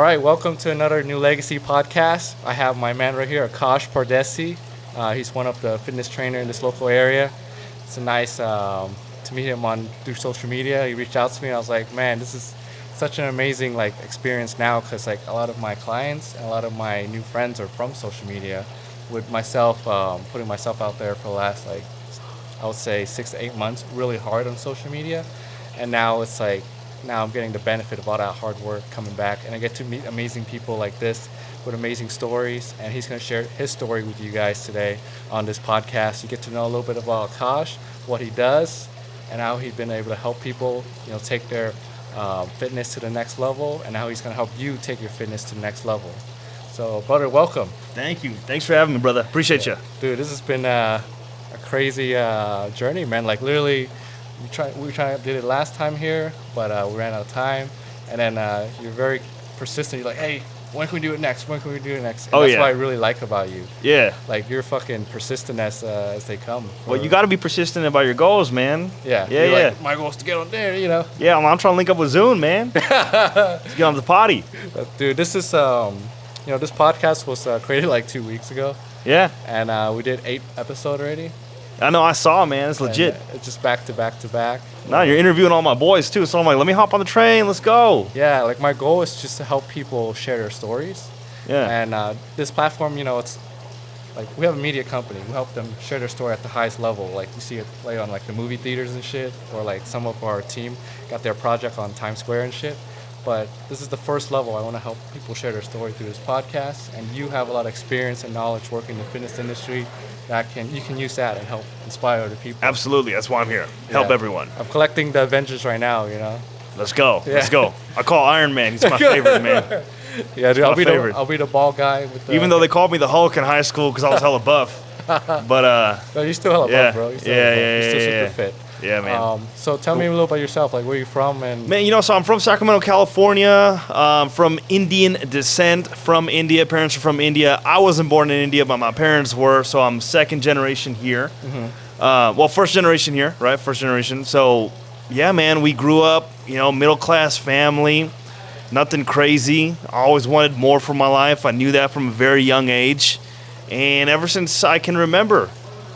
right, welcome to another New Legacy podcast. I have my man right here, Akaash Pardesi. He's one of the fitness trainer in this local area. It's nice to meet him through social media. He reached out to me and I was like, man, this is such an amazing experience now because a lot of my clients and a lot of my new friends are from social media. With myself putting myself out there for the last I would say 6 to 8 months, really hard on social media, and now it's now I'm getting the benefit of all that hard work coming back, and I get to meet amazing people like this with amazing stories, and he's going to share his story with you guys today on this podcast. You get to know a little bit about Akaash, what he does, and how he's been able to help people, take their fitness to the next level, and how he's going to help you take your fitness to the next level. So, brother, welcome. Thank you. Thanks for having me, brother. Appreciate you. Dude, this has been a crazy journey, man. Literally, we did it last time here, but we ran out of time. And then you're very persistent. You're like, hey, when can we do it next? When can we do it next? And that's what I really like about you. Yeah. You're fucking persistent as they come. Well, you got to be persistent about your goals, man. Yeah. Yeah. My goal is to get on there, Yeah, I'm trying to link up with Zune, man. Let's get on the potty. Dude, this is, this podcast was created 2 weeks ago. Yeah. And we did 8 episodes already. I know, I saw, man. It's legit. And, it's just back to back to back. Now you're interviewing all my boys, too. So I'm like, let me hop on the train. Let's go. Yeah, my goal is just to help people share their stories. Yeah. And this platform, it's we have a media company. We help them share their story at the highest level. You see it play on the movie theaters and shit, or some of our team got their project on Times Square and shit. But this is the first level. I want to help people share their story through this podcast. And you have a lot of experience and knowledge working in the fitness industry. You can use that and help inspire other people. Absolutely. That's why I'm here. Help everyone. I'm collecting the Avengers right now, Let's go. Yeah. Let's go. I call Iron Man. He's my favorite, man. Yeah, dude, I'll be the ball guy. Even though they called me the Hulk in high school because I was hella buff. But no, you're still hella buff, bro. You're still super fit. Yeah, man. So tell me a little about yourself. Where are you from? And man, so I'm from Sacramento, California. From Indian descent, from India. Parents are from India. I wasn't born in India, but my parents were, so I'm second generation here. Mm-hmm. First generation here, right? First generation. So, yeah, man, we grew up, middle class family. Nothing crazy. I always wanted more for my life. I knew that from a very young age. And ever since I can remember,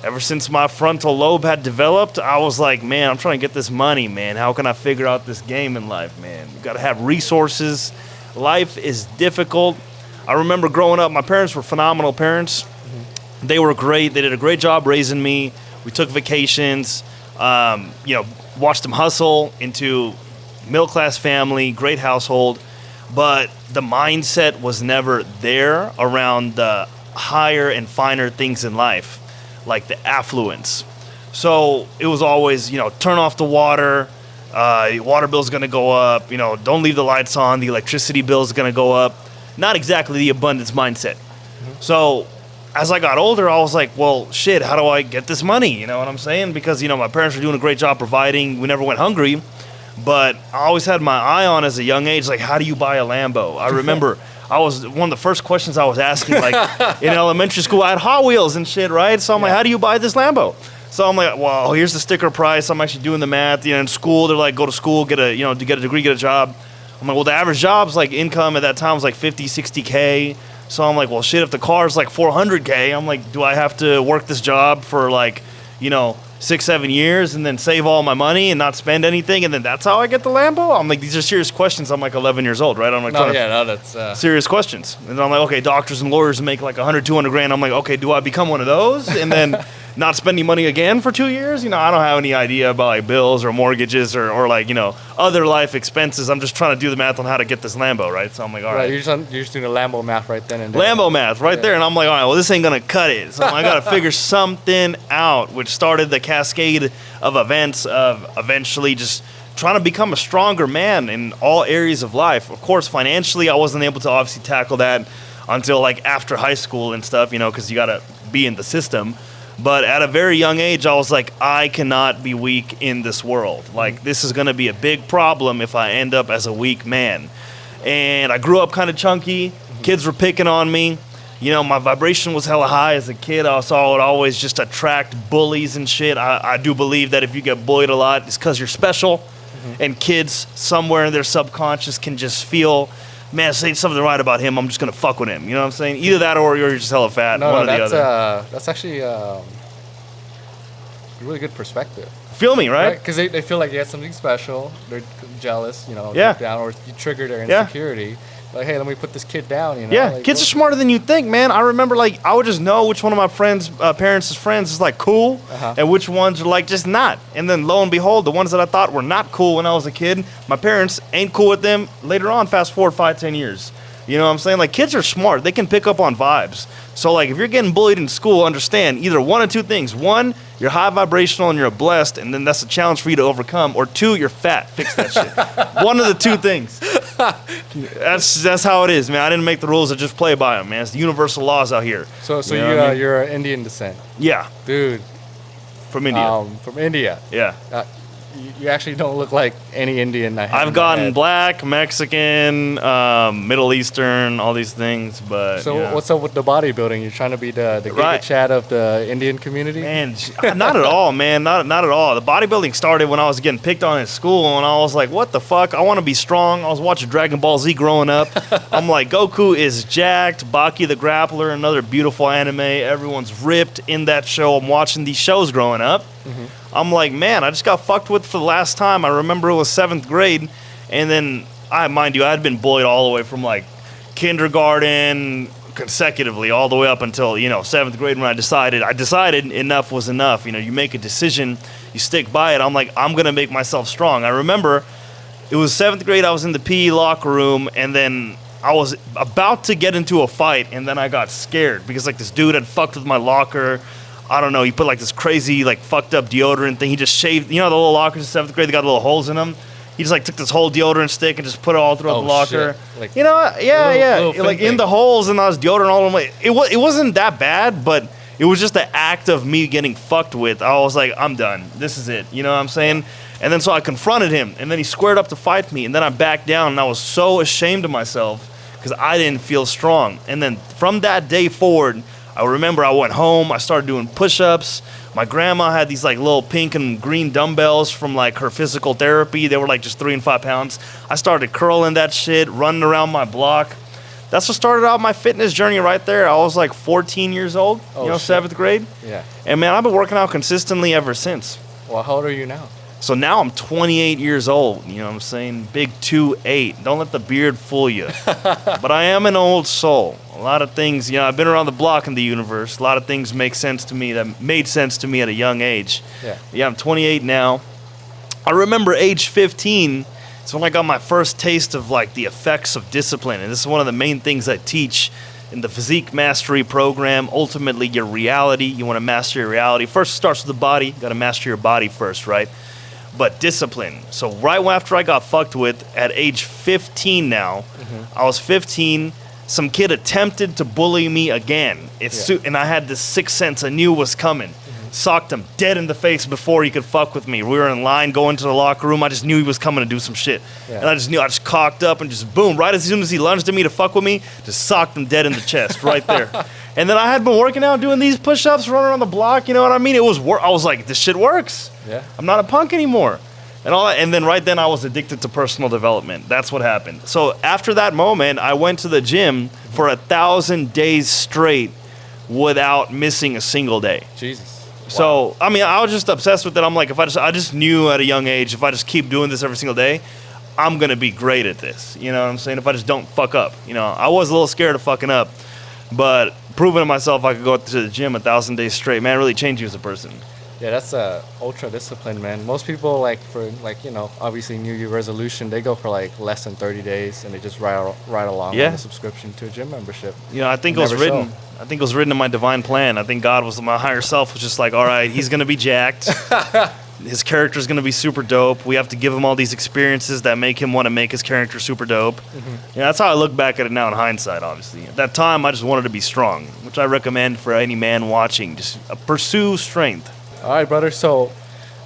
ever since my frontal lobe had developed, I was like, man, I'm trying to get this money, man. How can I figure out this game in life, man? You got to have resources. Life is difficult. I remember growing up, my parents were phenomenal parents. Mm-hmm. They were great. They did a great job raising me. We took vacations, watched them hustle into middle-class family, great household. But the mindset was never there around the higher and finer things in life, like the affluence. So it was always, turn off the water, water bill's gonna go up, don't leave the lights on, the electricity bill's gonna go up. Not exactly the abundance mindset. Mm-hmm. So as I got older, I was like, well, shit, how do I get this money? You know what I'm saying? Because, my parents were doing a great job providing. We never wwent hungry. But I always had my eye on as a young age, how do you buy a Lambo? I remember I was one of the first questions I was asking, in elementary school. I had Hot Wheels and shit, right? So I'm like, how do you buy this Lambo? So I'm like, well, here's the sticker price. I'm actually doing the math. In school, they're like, go to school, get a degree, get a job. I'm like, well, the average job's income at that time was 50, 60K. So I'm like, well, shit, if the car's 400K, I'm like, do I have to work this job for 6-7 years and then save all my money and not spend anything, and then that's how I get the Lambo? I'm like, these are serious questions. I'm 11 years old, right? I'm that's serious questions. And then I'm like, okay, doctors and lawyers make 100, 200 grand. I'm like, okay, do I become one of those and then not spending money again for 2 years? I don't have any idea about bills or mortgages or other life expenses. I'm just trying to do the math on how to get this Lambo, right? So I'm like, all right. You're just doing the Lambo math right then and there. Lambo math right there. And I'm like, all right, well, this ain't going to cut it. So I got to figure something out, which started the cascade of events of eventually just trying to become a stronger man in all areas of life. Of course, financially, I wasn't able to obviously tackle that until after high school and stuff, because you got to be in the system. But at a very young age, I was like, I cannot be weak in this world. This is going to be a big problem if I end up as a weak man. And I grew up kind of chunky. Kids were picking on me. My vibration was hella high as a kid. I would always just attract bullies and shit. I do believe that if you get bullied a lot, it's because you're special. Mm-hmm. And kids somewhere in their subconscious can just feel man, say something right about him, I'm just gonna fuck with him. You know what I'm saying? Either that or you're just hella fat. No, one no, or the other. that's actually a really good perspective. Feel me, right? Because they feel like you had something special. They're jealous, you know, Yeah. deep down, or you trigger their Yeah. insecurity. Like, hey, let me put this kid down, you know? Yeah, Like, kids are smarter than you think, man. I remember, like, I would just know which one of my friends, parents' friends is, like, cool, and which ones are, like, just not. And then, lo and behold, the ones that I thought were not cool when I was a kid, my parents ain't cool with them later on, fast forward 5-10 years. You know what I'm saying? Like, kids are smart. They can pick up on vibes. So, like, if you're getting bullied in school, understand either one of two things. One, you're high vibrational and you're blessed, and then that's a challenge for you to overcome. Or two, you're fat. Fix that shit. One of the two things. That's how it is, man. I didn't make the rules. I just play by them, man. It's the universal laws out here. So You know what I mean? you're Indian descent. Yeah, Dude, from India. from India. Yeah. You actually don't look like any Indian I have in I've my gotten head. black, Mexican, Middle Eastern, all these things, but So yeah. what's up with the bodybuilding? You're trying to be the Giga Right. Chad of the Indian community? Man, not at all, man. Not at all. The bodybuilding started when I was getting picked on in school, and I was like, what the fuck? I want to be strong. I was watching Dragon Ball Z growing up. I'm like, Goku is jacked. Baki the Grappler, another beautiful anime. Everyone's ripped in that show. I'm watching these shows growing up. I'm like, man, I just got fucked with for the last time. I remember it was 7th grade, and then, mind you, I had been bullied all the way from, like, kindergarten consecutively all the way up until, 7th grade when I decided enough was enough. You know, you make a decision, you stick by it. I'm like, I'm going to make myself strong. I remember it was 7th grade, I was in the PE locker room, and then I was about to get into a fight, and then I got scared because, like, this dude had fucked with my locker. I don't know, he put, like, this crazy, like, fucked up deodorant thing. He just shaved, the little lockers in 7th grade, they got little holes in them. He just, like, took this whole deodorant stick and just put it all throughout the locker. Shit. Like, Yeah. Like, in the holes, and I was deodorant all over my... It wasn't that bad, but it was just the act of me getting fucked with. I was like, I'm done. This is it. You know what I'm saying? And then so I confronted him, and then he squared up to fight me, and then I backed down, and I was so ashamed of myself because I didn't feel strong. And then from that day forward, I remember I went home, I started doing push-ups. My grandma had these, like, little pink and green dumbbells from, like, her physical therapy. They were, like, just 3 and 5 pounds. I started curling that shit, running around my block. That's what started out my fitness journey right there. I was, like, 14 years old, Oh, shit. 7th grade. Yeah. And, man, I've been working out consistently ever since. Well, how old are you now? So now I'm 28 years old, you know what I'm saying? Big 2'8". Don't let the beard fool you. But I am an old soul. A lot of things, I've been around the block in the universe. A lot of things make sense to me that made sense to me at a young age. Yeah, I'm 28 now. I remember age 15, it's when I got my first taste of, like, the effects of discipline. And this is one of the main things I teach in the Physique Mastery program. Ultimately, your reality. You want to master your reality. First, it starts with the body. You got to master your body first, right? But discipline. So right after I got fucked with, at age 15 now, I was 15, some kid attempted to bully me again. And I had this sixth sense. I knew it was coming. Socked him dead in the face before he could fuck with me. We were in line going to the locker room. I just knew he was coming to do some shit. And I just cocked up and just boom, right as soon as he lunged at me to fuck with me, just socked him dead in the chest right there. And then I had been working out, doing these push-ups, running around the block, you know what I mean? I was like, this shit works. Yeah. I'm not a punk anymore. And all that. And then right then I was addicted to personal development. That's what happened. So after that moment, I went to the gym for 1,000 days straight without missing a single day. Jesus. So, I mean, I was just obsessed with it. I'm like, I just knew at a young age, if I just keep doing this every single day, I'm going to be great at this. You know what I'm saying? If I just don't fuck up. I was a little scared of fucking up, but proving to myself I could go to the gym 1,000 days straight, man, really changed you as a person. Yeah, that's ultra discipline, man. Most people, obviously New Year resolution, they go for like less than 30 days and they just ride along on a subscription to a gym membership. I think it was written. I think it was written in my divine plan. I think God my higher self was just like, all right, he's gonna be jacked. His character's gonna be super dope. We have to give him all these experiences that make him want to make his character super dope. That's how I look back at it now in hindsight. Obviously, at that time, I just wanted to be strong, which I recommend for any man watching. Just pursue strength. All right, brother. So,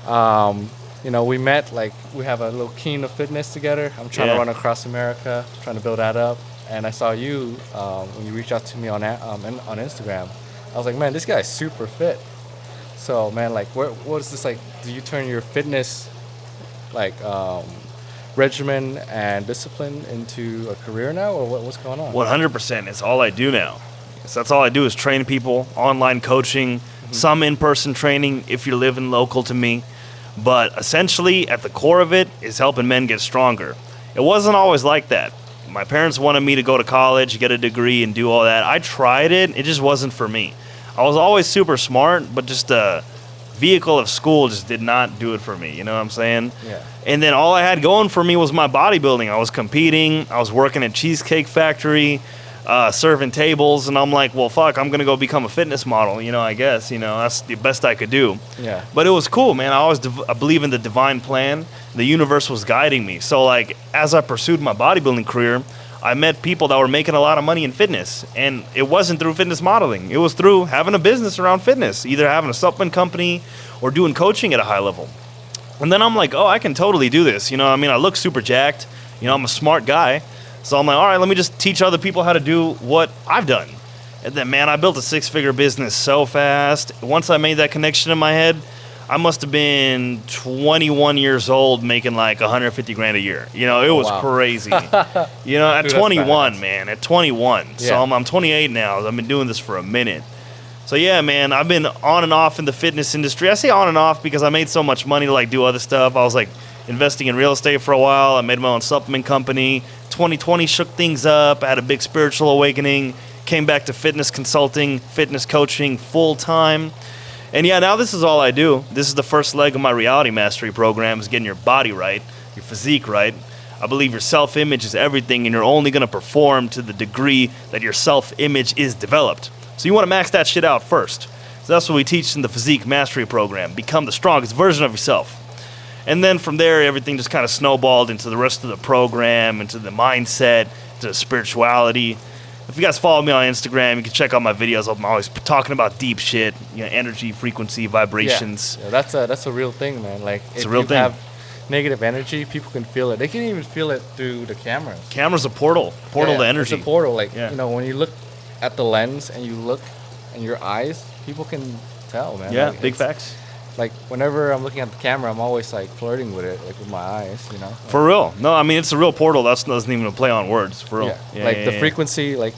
we met, we have a little keen of fitness together. I'm trying to run across America, trying to build that up. And I saw you when you reached out to me on Instagram. I was like, man, this guy's super fit. So, man, what is this like? Do you turn your fitness regimen and discipline into a career now, or what's going on? 100%. It's all I do now. So that's all I do is train people, online coaching, some in-person training if you're living local to me. But essentially, at the core of it is helping men get stronger. It wasn't always like that. My parents wanted me to go to college, get a degree, and do all that. I tried it. It just wasn't for me. I was always super smart, but just the vehicle of school just did not do it for me. You know what I'm saying? Yeah. And then all I had going for me was my bodybuilding. I was competing. I was working at Cheesecake Factory, serving tables. And I'm like, well, fuck, I'm going to go become a fitness model. I guess, that's the best I could do. Yeah. But it was cool, man. I believe in the divine plan. The universe was guiding me. So, like, as I pursued my bodybuilding career, I met people that were making a lot of money in fitness. And it wasn't through fitness modeling. It was through having a business around fitness, either having a supplement company or doing coaching at a high level. And then I'm like, oh, I can totally do this. I look super jacked. I'm a smart guy. So I'm like, all right, let me just teach other people how to do what I've done. And then, man, I built a 6-figure business so fast. Once I made that connection in my head, I must have been 21 years old making like 150 grand a year. It was crazy. At Dude, 21, man, at 21. Yeah. So I'm 28 now. I've been doing this for a minute. So yeah, man, I've been on and off in the fitness industry. I say on and off because I made so much money to like do other stuff. I was like investing in real estate for a while. I made my own supplement company. 2020 shook things up. I had a big spiritual awakening. Came back to fitness consulting, fitness coaching full time. And yeah, now this is all I do. This is the first leg of my reality mastery program, is getting your body right, your physique right. I believe your self-image is everything, and you're only going to perform to the degree that your self-image is developed. So you want to max that shit out first. So that's what we teach in the Physique Mastery program. Become the strongest version of yourself. And then from there, everything just kind of snowballed into the rest of the program, into the mindset, to spirituality. If you guys follow me on Instagram, you can check out my videos. I'm always talking about deep shit, energy, frequency, vibrations. Yeah, that's a real thing, man. Like, It's if a real you thing. have negative energy, people can feel it. They can even feel it through the cameras. Camera's a portal to energy. It's a portal. Like, Yeah. when you look at the lens and you look in your eyes, people can tell, man. Yeah, Like, big it's- facts. Like, whenever I'm looking at the camera, I'm always like flirting with it, like with my eyes, For real. No, I mean, it's a real portal. That doesn't even play on words. For real. Yeah. Like the frequency, like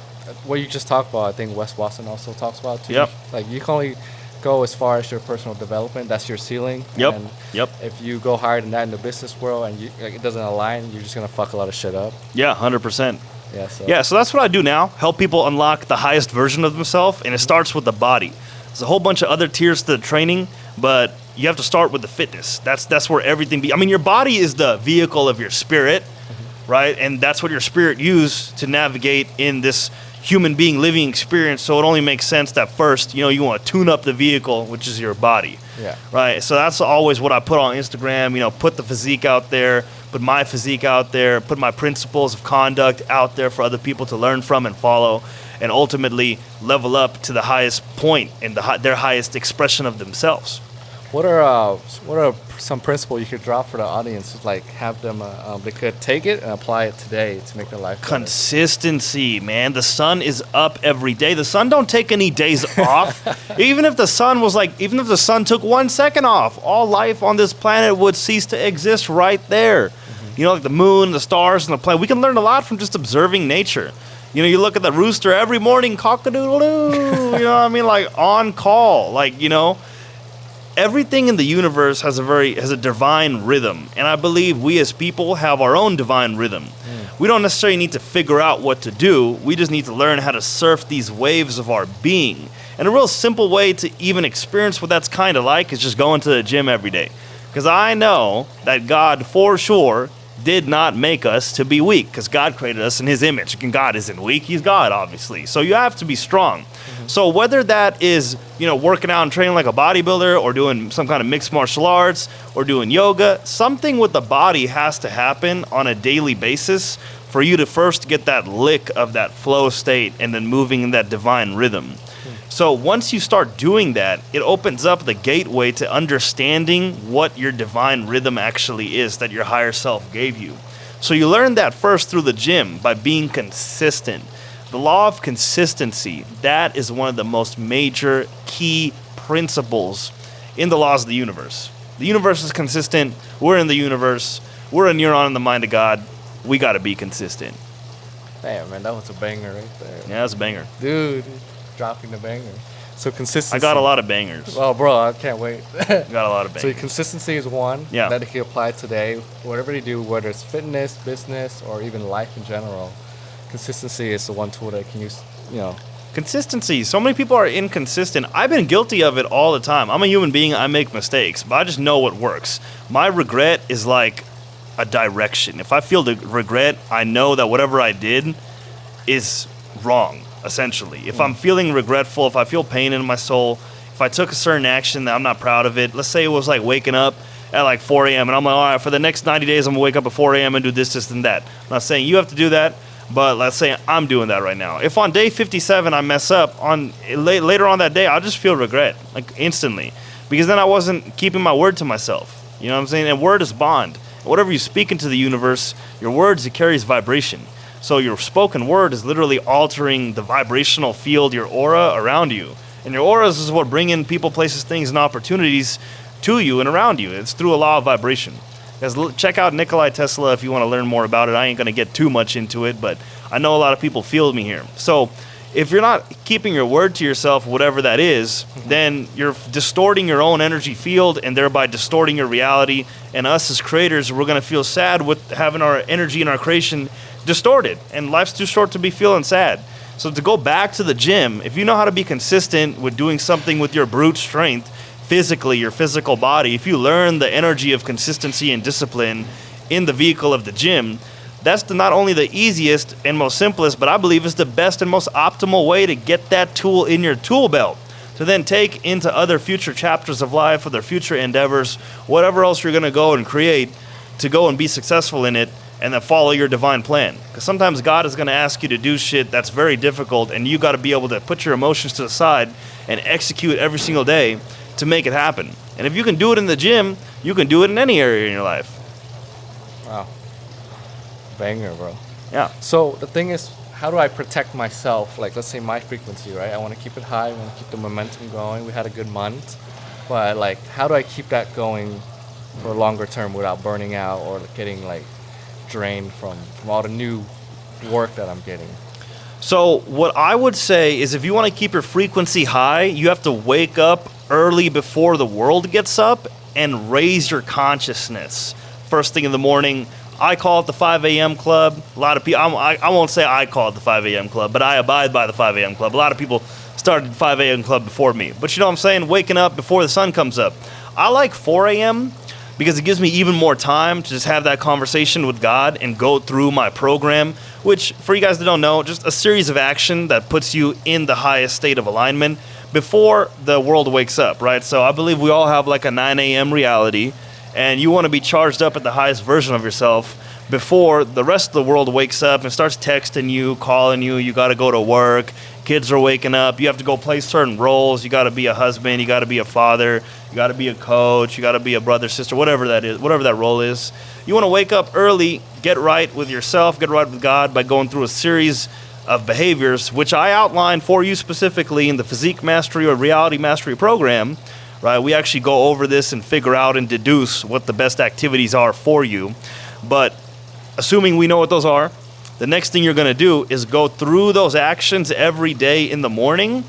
what you just talked about, I think Wes Watson also talks about too. Yep. Like, you can only go as far as your personal development. That's your ceiling. Yep. And Yep. if you go higher than that in the business world and it doesn't align, you're just gonna fuck a lot of shit up. Yeah, 100%. Yeah. So. Yeah, so that's what I do now. Help people unlock the highest version of themselves, and it starts with the body. There's a whole bunch of other tiers to the training, but you have to start with the fitness. That's where everything your body is the vehicle of your spirit, right? And that's what your spirit used to navigate in this human being living experience. So it only makes sense that first, you want to tune up the vehicle, which is your body. Yeah. Right. So that's always what I put on Instagram, put the physique out there, put my physique out there, put my principles of conduct out there for other people to learn from and follow, and ultimately level up to the highest point and their highest expression of themselves. What are some principles you could drop for the audience? Like, have them they could take it and apply it today to make their life better. Consistency, man. The sun is up every day. The sun don't take any days off. Even if the sun took 1 second off, all life on this planet would cease to exist right there. Like the moon, the stars, and the planet. We can learn a lot from just observing nature. You look at the rooster every morning, cock-a-doodle-doo, like on call, everything in the universe has a divine rhythm, and I believe we as people have our own divine rhythm. We don't necessarily need to figure out what to do. We just need to learn how to surf these waves of our being. And a real simple way to even experience what that's kind of like is just going to the gym every day. Because I know that God, for sure, did not make us to be weak, because God created us in his image, and God isn't weak. He's God, obviously. So you have to be strong. So whether that is, working out and training like a bodybuilder, or doing some kind of mixed martial arts, or doing yoga, something with the body has to happen on a daily basis for you to first get that lick of that flow state and then moving in that divine rhythm. So once you start doing that, it opens up the gateway to understanding what your divine rhythm actually is that your higher self gave you. So you learn that first through the gym by being consistent. The law of consistency, that is one of the most major key principles in the laws of the universe. The universe is consistent. We're in the universe. we're a neuron in the mind of God. We got to be consistent. Damn, man, that was a banger right there. Yeah, that's a banger. Dude, dropping the banger. So consistency. I got a lot of bangers. Oh, bro, I can't wait. Got a lot of So bangers. consistency is one that you can apply today. Whatever you do, whether it's fitness, business, or even life in general, consistency is the one tool that you can use, you know. Consistency. So many people are inconsistent. I've been guilty of it all the time. I'm a human being. I make mistakes, but I just know what works. My regret is like a direction. If I feel the regret, I know that whatever I did is wrong, essentially. If I'm feeling regretful, if I feel pain in my soul, if I took a certain action that I'm not proud of it, let's say it was like waking up at like 4 a.m. and I'm like, all right, for the next 90 days, I'm going to wake up at 4 a.m. and do this, this, and that. I'm not saying you have to do that, but let's say I'm doing that right now. If on day 57 I mess up, later on that day, I'll just feel regret, like instantly. Because then I wasn't keeping my word to myself. You know what I'm saying? And word is bond. Whatever you speak into the universe, your words, it carries vibration. So your spoken word is literally altering the vibrational field, your aura around you. And your auras is what bring in people, places, things, and opportunities to you and around you. It's through a law of vibration. Guys, check out Nikola Tesla if you want to learn more about it. I ain't going to get too much into it, but I know a lot of people feel me here. So if you're not keeping your word to yourself, whatever that is, then you're distorting your own energy field and thereby distorting your reality. And us as creators, we're going to feel sad with having our energy and our creation distorted. And life's too short to be feeling sad. So to go back to the gym, if you know how to be consistent with doing something with your brute strength, physically, your physical body, if you learn the energy of consistency and discipline in the vehicle of the gym, that's not only the easiest and most simplest, but I believe is the best and most optimal way to get that tool in your tool belt to then take into other future chapters of life or their future endeavors, whatever else you're going to go and create to go and be successful in it and then follow your divine plan. Because sometimes God is going to ask you to do shit that's very difficult and you got to be able to put your emotions to the side and execute every single day to make it happen. And if you can do it in the gym, you can do it in any area in your life. Wow. Banger, bro. Yeah. So the thing is, how do I protect myself? Like, let's say my frequency, right? I want to keep it high. I want to keep the momentum going. We had a good month. But, like, how do I keep that going for longer term without burning out or getting, like, drained from all the new work that I'm getting? So what I would say is if you want to keep your frequency high, you have to wake up early before the world gets up and raise your consciousness. First thing in the morning, I call it the 5 a.m. club. A lot of people, I won't say I call it the 5 a.m. club, but I abide by the 5 a.m. club. A lot of people started the 5 a.m. club before me. But you know what I'm saying? Waking up before the sun comes up. I like 4 a.m. because it gives me even more time to just have that conversation with God and go through my program, which, for you guys that don't know, just a series of action that puts you in the highest state of alignment before the world wakes up, right? So I believe we all have like a 9 a.m. reality, and you want to be charged up at the highest version of yourself before the rest of the world wakes up and starts texting you, calling you, you got to go to work, kids are waking up, you have to go play certain roles, you got to be a husband, you got to be a father, you got to be a coach, you got to be a brother, sister, whatever that is, whatever that role is. You want to wake up early, get right with yourself, get right with God by going through a series of behaviors, which I outline for you specifically in the Physique Mastery or Reality Mastery program, right? We actually go over this and figure out and deduce what the best activities are for you. But assuming we know what those are, the next thing you're going to do is go through those actions every day in the morning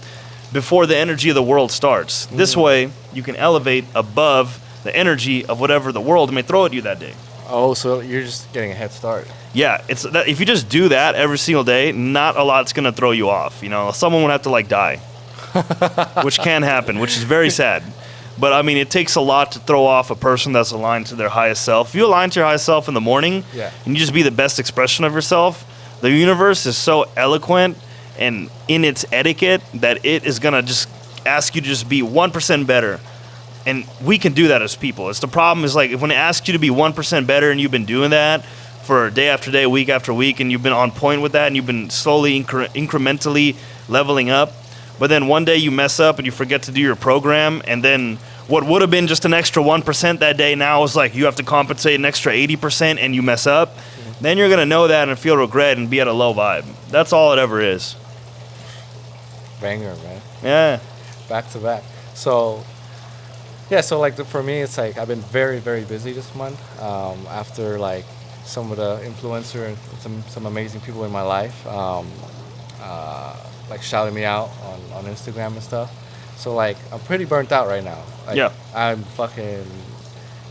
before the energy of the world starts. This way, you can elevate above the energy of whatever the world may throw at you that day. Oh, so you're just getting a head start. Yeah, it's that if you just do that every single day, not a lot's going to throw you off. You know, someone would have to like die, which can happen, which is very sad. But I mean, it takes a lot to throw off a person that's aligned to their highest self. If you align to your highest self in the morning, and you just be the best expression of yourself, the universe is so eloquent and in its etiquette that it is going to just ask you to just be 1% better. And we can do that as people. It's the problem is like if when it asks you to be 1% better and you've been doing that for day after day, week after week, and you've been on point with that and you've been slowly incrementally leveling up, but then one day you mess up and you forget to do your program, and then what would have been just an extra 1% that day now is like you have to compensate an extra 80% and you mess up, then you're going to know that and feel regret and be at a low vibe. That's all it ever is. Banger, man. Yeah. Back to back. So Yeah, so like for me, it's like I've been very, very busy this month. After like some of the influencer and some amazing people in my life, like shouting me out on Instagram and stuff. So like I'm pretty burnt out right now. Like Yeah. I'm fucking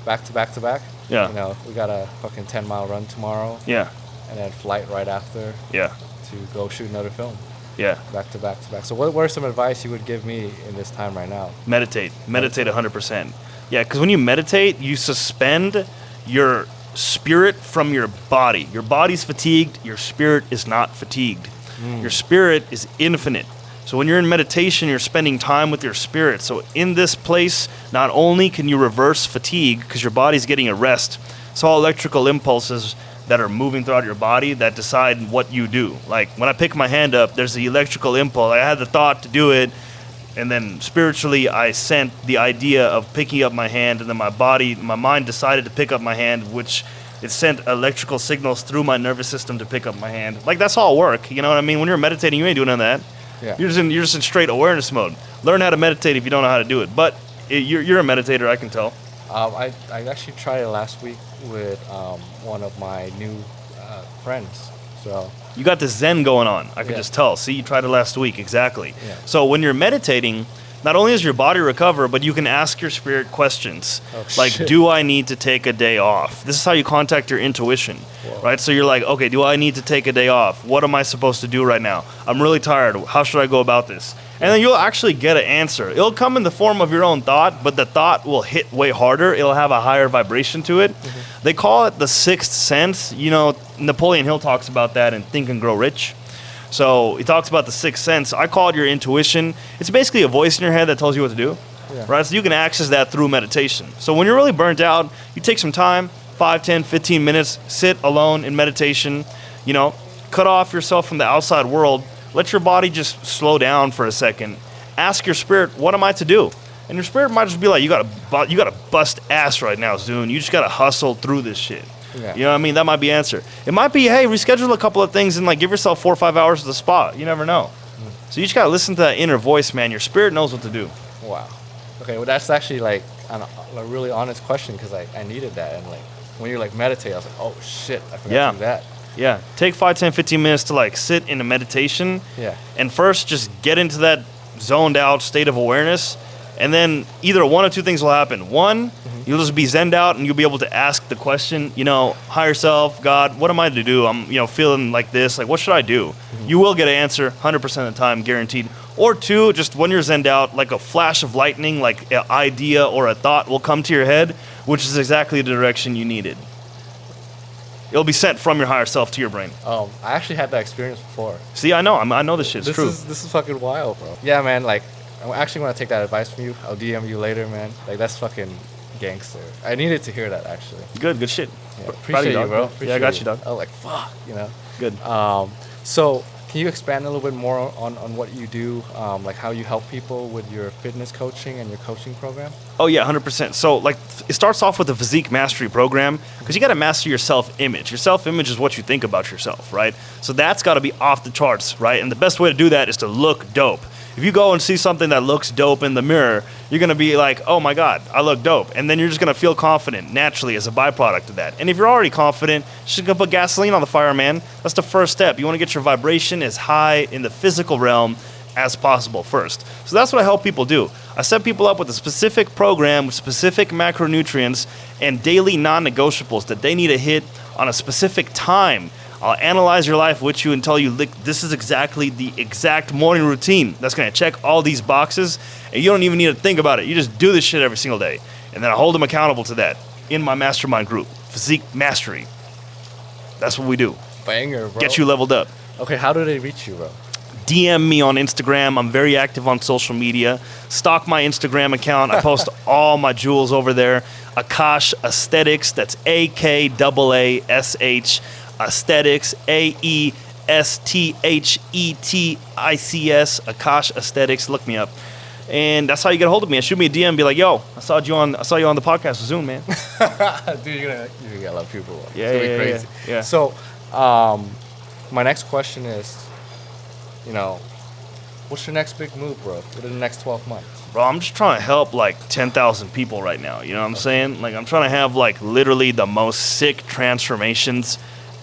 back to back to back. Yeah. You know, we got a fucking 10-mile run tomorrow, Yeah. and then flight right after Yeah. to go shoot another film. Yeah. Back to back to back. So what are some advice you would give me in this time right now? Meditate 100%. Yeah, because when you meditate, you suspend your spirit from your body. Your body's fatigued, your spirit is not fatigued. Your spirit is infinite. So when you're in meditation, you're spending time with your spirit. So in this place, not only can you reverse fatigue because your body's getting a rest, it's all electrical impulses that are moving throughout your body that decide what you do. Like when I pick my hand up, there's the electrical impulse. I had the thought to do it, and then spiritually I sent the idea of picking up my hand, and then my mind decided to pick up my hand, which it sent electrical signals through my nervous system to pick up my hand. Like that's all work, you know what I mean? When you're meditating, you ain't doing none of that. Yeah. You're just in straight awareness mode. Learn how to meditate if you don't know how to do it. But you're a meditator, I can tell. I actually tried it last week with one of my new friends. So You got the Zen going on. I can Yeah. just tell. See, you tried it last week. Exactly. Yeah. So when you're meditating, not only does your body recover, but you can ask your spirit questions. Oh, Like, shit. do I need to take a day off? This is how you contact your intuition, Whoa. right? So you're like, okay, do I need to take a day off? What am I supposed to do right now? I'm really tired. How should I go about this? And then you'll actually get an answer. It'll come in the form of your own thought, but the thought will hit way harder. It'll have a higher vibration to it. They call it the sixth sense. You know, Napoleon Hill talks about that in Think and Grow Rich. So he talks about the sixth sense. I call it your intuition. It's basically a voice in your head that tells you what to do, Yeah. right? So you can access that through meditation. So when you're really burnt out, you take some time, 5, 10, 15 minutes, sit alone in meditation, you know, cut off yourself from the outside world. Let your body just slow down for a second. Ask your spirit, what am I to do? And your spirit might just be like, you gotta bust ass right now, Zune. You just gotta hustle through this shit. Yeah. You know what I mean? That might be answer. It might be, hey, reschedule a couple of things and like give yourself 4 or 5 hours at the spa. You never know. So you just gotta listen to that inner voice, man. Your spirit knows what to do. Wow. Okay, well that's actually like a really honest question because I needed that, and like when you like meditate, I was like, oh shit, I forgot Yeah. to do that. Yeah. Take 5, 10, 15 minutes to like sit in a meditation. Yeah. And first just get into that zoned out state of awareness. And then either one or two things will happen. One, you'll just be zened out and you'll be able to ask the question, you know, higher self, God, what am I to do? I'm, you know, feeling like this. Like, what should I do? You will get an answer 100% of the time, guaranteed. Or two, just when you're zened out, like a flash of lightning, like an idea or a thought will come to your head, which is exactly the direction you needed. It'll be sent from your higher self to your brain. I actually had that experience before. See, I know. I know this shit's This true. is fucking wild, bro. Yeah, man. Like, I actually want to take that advice from you. I'll DM you later, man. Like, that's fucking gangster. I needed to hear that actually. Good shit. Yeah, Proud of appreciate you, dog. bro. Yeah, I Appreciate got you, dog. I was like, fuck, you know. Good. So, can you expand a little bit more on what you do, like how you help people with your fitness coaching and your coaching program? Oh yeah, 100%. So like it starts off with a Physique Mastery program because you got to master your self-image. Your self-image is what you think about yourself, right? So that's got to be off the charts, right? And the best way to do that is to look dope. If you go and see something that looks dope in the mirror, you're going to be like, oh my God, I look dope. And then you're just going to feel confident naturally as a byproduct of that. And if you're already confident, just going to put gasoline on the fire, man. That's the first step. You want to get your vibration as high in the physical realm as possible first. So that's what I help people do. I set people up with a specific program with specific macronutrients and daily non-negotiables that they need to hit on a specific time. I'll analyze your life with you and tell you, this is exactly the exact morning routine that's going to check all these boxes, and you don't even need to think about it. You just do this shit every single day. And then I hold them accountable to that in my mastermind group, Physique Mastery. That's what we do. Banger, bro. Get you leveled up. Okay, how do they reach you, bro? DM me on Instagram. I'm very active on social media. Stalk my Instagram account. I post all my jewels over there. Akaash Aesthetics. That's AKAASH Aesthetics. AESTHETICS. Akaash Aesthetics. Look me up. And that's how you get a hold of me. Shoot me a DM and be like, yo, I saw you on the podcast with Zoom, man. Dude, you're gonna get a lot of people. Yeah, it's gonna be yeah, crazy. yeah. So, my next question is, you know, What's your next big move, bro, within the next 12 months? Bro, I'm just trying to help like 10,000 people right now. You know what I'm saying? Like, I'm trying to have like literally the most sick transformations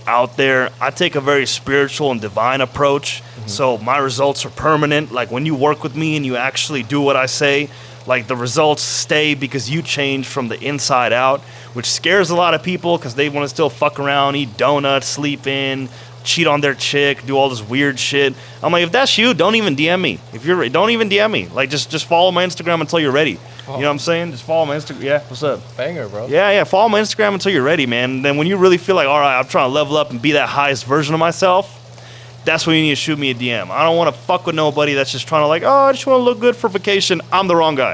out there. I take a very spiritual and divine approach. So my results are permanent. Like, when you work with me and you actually do what I say, like, the results stay because you change from the inside out, which scares a lot of people because they want to still fuck around, eat donuts, sleep in, cheat on their chick, do all this weird shit. I'm like, if that's you, don't even DM me. Don't even DM me. Like, just follow my Instagram until you're ready. You know what I'm saying? Just follow my Instagram. Yeah, what's up? Banger, bro. Yeah, follow my Instagram until you're ready, man. And then when you really feel like, all right, I'm trying to level up and be that highest version of myself, that's when you need to shoot me a DM. I don't want to fuck with nobody that's just trying to like, oh, I just want to look good for vacation. I'm the wrong guy.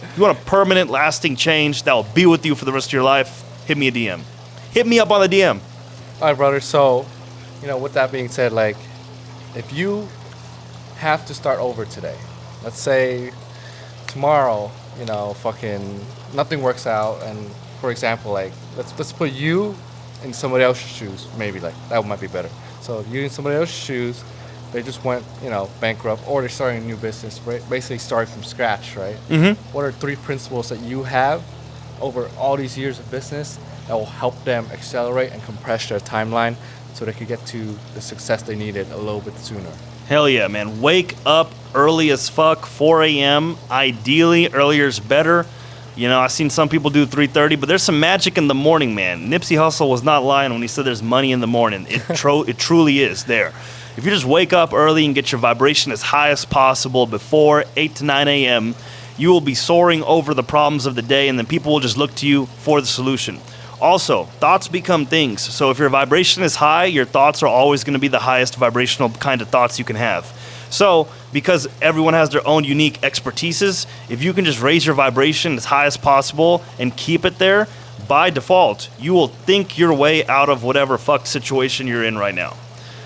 If you want a permanent, lasting change that will be with you for the rest of your life, hit me a DM. Hit me up on the DM. All right, brother. So, with that being said, like, if you have to start over today, let's say tomorrow, fucking nothing works out, and for example, like, let's put you in somebody else's shoes, maybe, like, that might be better. So you in somebody else's shoes, they just went, bankrupt, or they're starting a new business, right? Basically starting from scratch, right? What are 3 principles that you have over all these years of business that will help them accelerate and compress their timeline so they could get to the success they needed a little bit sooner? Hell yeah, man. Wake up early as fuck, 4 a.m. Ideally, earlier is better. I've seen some people do 3:30, but there's some magic in the morning, man. Nipsey Hussle was not lying when he said there's money in the morning. It truly is there. If you just wake up early and get your vibration as high as possible before 8 to 9 a.m., you will be soaring over the problems of the day, and then people will just look to you for the solution. Also, thoughts become things. So if your vibration is high, your thoughts are always going to be the highest vibrational kind of thoughts you can have. So, because everyone has their own unique expertises, if you can just raise your vibration as high as possible and keep it there, by default, you will think your way out of whatever fucked situation you're in right now.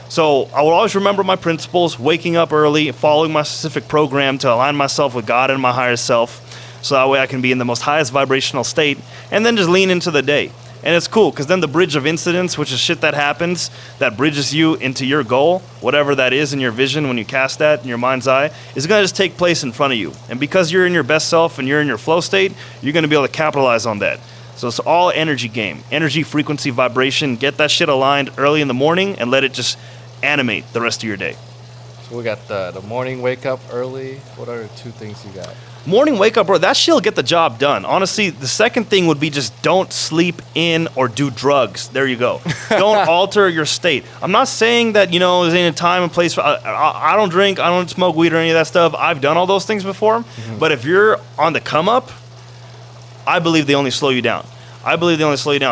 So, I will always remember my principles, waking up early, following my specific program to align myself with God and my higher self, so that way I can be in the most highest vibrational state, and then just lean into the day. And it's cool, because then the bridge of incidents, which is shit that happens, that bridges you into your goal, whatever that is in your vision when you cast that in your mind's eye, is going to just take place in front of you. And because you're in your best self and you're in your flow state, you're going to be able to capitalize on that. So it's all energy game. Energy, frequency, vibration. Get that shit aligned early in the morning and let it just animate the rest of your day. So we got the morning wake up early. What are the 2 things you got? Morning wake up, bro, that shit'll get the job done. Honestly, the second thing would be just don't sleep in or do drugs. There you go. Don't alter your state. I'm not saying that, there's any time and place for, I don't drink, I don't smoke weed or any of that stuff. I've done all those things before. But if you're on the come up, I believe they only slow you down.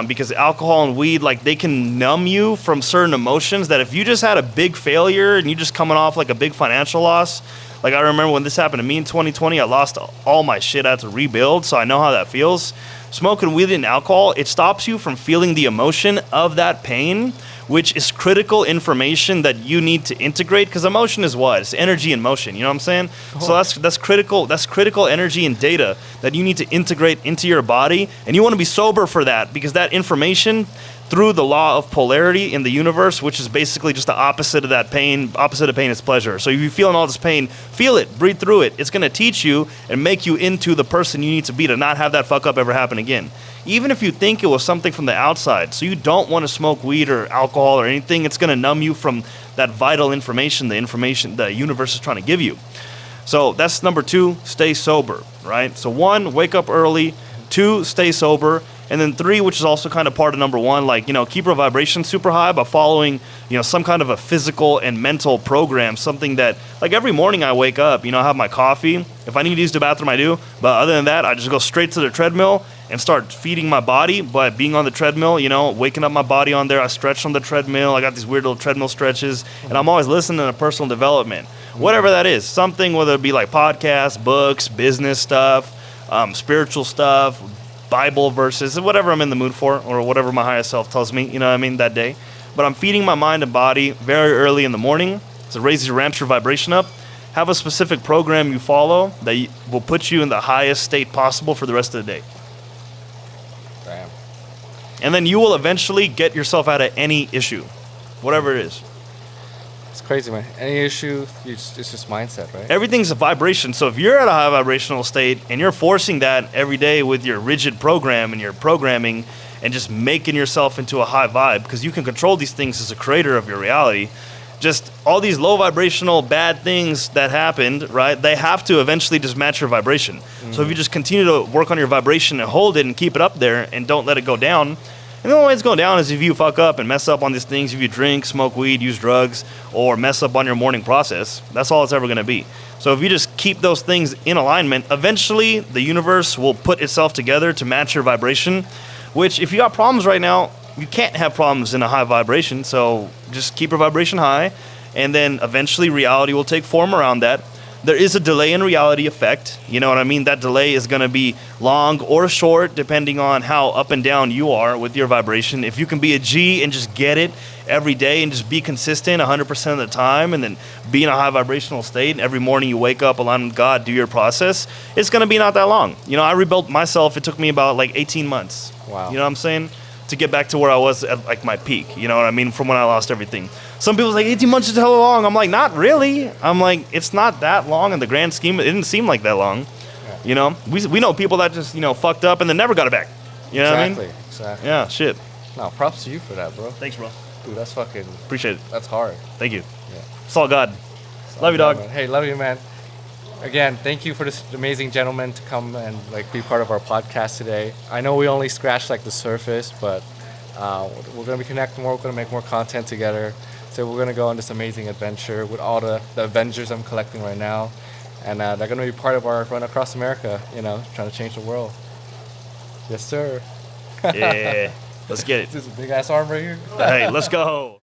Because alcohol and weed, like, they can numb you from certain emotions that if you just had a big failure and you just coming off like a big financial loss. Like, I remember when this happened to me in 2020, I lost all my shit. I had to rebuild, so I know how that feels. Smoking weed and alcohol, it stops you from feeling the emotion of that pain, which is critical information that you need to integrate, because emotion is what? It's energy in motion, you know what I'm saying? So that's critical energy and data that you need to integrate into your body, and you want to be sober for that, because that information, through the law of polarity in the universe, which is basically just the opposite of that pain. Opposite of pain is pleasure. So if you're feeling all this pain, feel it, breathe through it. It's going to teach you and make you into the person you need to be to not have that fuck up ever happen again. Even if you think it was something from the outside, so you don't want to smoke weed or alcohol or anything, it's going to numb you from that vital information the universe is trying to give you. So that's number 2, stay sober, right? So 1, wake up early. 2, stay sober. And then 3, which is also kind of part of number 1, like, keep your vibration super high by following, some kind of a physical and mental program, something that, like, every morning I wake up, I have my coffee. If I need to use the bathroom, I do. But other than that, I just go straight to the treadmill and start feeding my body by being on the treadmill, waking up my body on there. I stretch on the treadmill. I got these weird little treadmill stretches. And I'm always listening to personal development, whatever that is. Something, whether it be like podcasts, books, business stuff, spiritual stuff, Bible verses, whatever I'm in the mood for, or whatever my higher self tells me, that day. But I'm feeding my mind and body very early in the morning, so it raises your ramps your vibration up. Have a specific program you follow that will put you in the highest state possible for the rest of the day. Damn. And then you will eventually get yourself out of any issue, whatever it is. It's crazy, man. Any issue, it's just mindset, right? Everything's a vibration. So if you're at a high vibrational state and you're forcing that every day with your rigid program and your programming and just making yourself into a high vibe, because you can control these things as a creator of your reality, just all these low vibrational bad things that happened, right? They have to eventually just match your vibration. So if you just continue to work on your vibration and hold it and keep it up there and don't let it go down, and the only way it's going down is if you fuck up and mess up on these things, if you drink, smoke weed, use drugs, or mess up on your morning process. That's all it's ever going to be. So if you just keep those things in alignment, eventually the universe will put itself together to match your vibration, which if you got problems right now, you can't have problems in a high vibration. So just keep your vibration high, and then eventually reality will take form around that. There is a delay in reality effect. You know what I mean? That delay is going to be long or short depending on how up and down you are with your vibration. If you can be a G and just get it every day and just be consistent 100% of the time, and then be in a high vibrational state, and every morning you wake up, align with God, do your process, it's going to be not that long. You know, I rebuilt myself. It took me about like 18 months. Wow. You know what I'm saying? To get back to where I was at like my peak, you know what I mean, from when I lost everything. Some people's like, 18 months is hella long. I'm like, not really. I'm like, it's not that long in the grand scheme. It didn't seem like that long. Yeah. You know, we know people that just, you know, fucked up and then never got it back. You know what I mean? Exactly. Yeah, shit. No, props to you for that, bro. Thanks, bro. Dude, that's fucking... Appreciate it. That's hard. Thank you. Yeah. It's all God. It's love you, dog. Man. Hey, love you, man. Again, thank you for this amazing gentleman to come and like be part of our podcast today. I know we only scratched like the surface, but we're going to be connecting more. We're going to make more content together. So we're going to go on this amazing adventure with all the Avengers I'm collecting right now. And they're going to be part of our run across America, you know, trying to change the world. Yes, sir. Yeah. Let's get it. This is a big-ass arm right here. Hey, let's go.